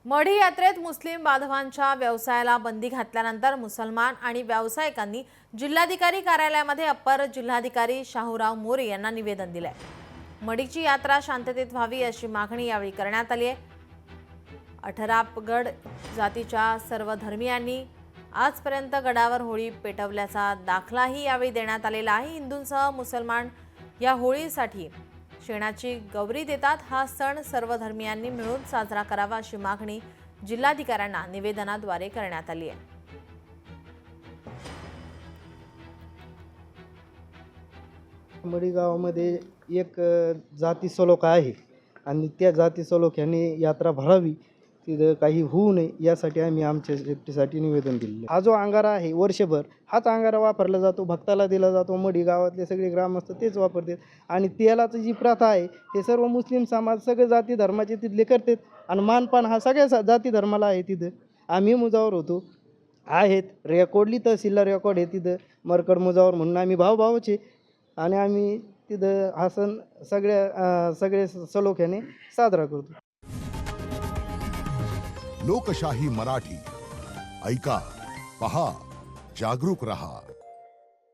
मढी यात्रेत मुस्लिम बांधवांच्या व्यवसायाला बंदी घातल्यानंतर मुसलमान आणि व्यावसायिकांनी जिल्हाधिकारी कार्यालयामध्ये अप्पर जिल्हाधिकारी शाहूराव मोरे यांना निवेदन दिले। मढीची यात्रा शांततेत व्हावी अशी मागणी यावेळी करण्यात आली आहे। अठरापगड जातीच्या सर्व धर्मियांनी आजपर्यंत गडावर होळी पेटवल्याचा दाखलाही यावेळी देण्यात आलेला आहे। हिंदूंसह मुसलमान या होळीसाठी शेणाची गौरी देतात। हा सण सर्व धर्मियांनी मिळून साजरा करावा अशी मागणी जिल्हाधिकाऱ्यांना निवेदनाद्वारे करण्यात आली आहे। मढी गावामध्ये एक जाती सलोखा आहे आणि त्या जाती सलोख्याने यात्रा भरावी, तिथं काही होऊ नये यासाठी आम्ही आमच्या सेफ्टीसाठी निवेदन दिले। हा जो अंगारा आहे वर्षभर हाच अंगारा वापरला जातो, भक्ताला दिला जातो। मढी गावातले सगळे ग्रामस्थ तेच वापरतात आणि तेलाची जी प्रथा आहे ते सर्व मुस्लिम समाज सगळे जाती धर्माचे तिथले करतात आणि मानपान हा सगळ्या जाती धर्माला आहे। तिथं आम्ही मुजावर होतो, आहेत रेकॉर्डली तहसीलला रेकॉर्ड आहे तिथं मरकड मुजावर म्हणून आम्ही भावभावाचे आणि आम्ही तिथं हा सण सगळे सलोख्याने साजरा करतो। लोकशाही मराठी ऐका, पहा, जागरूक रहा।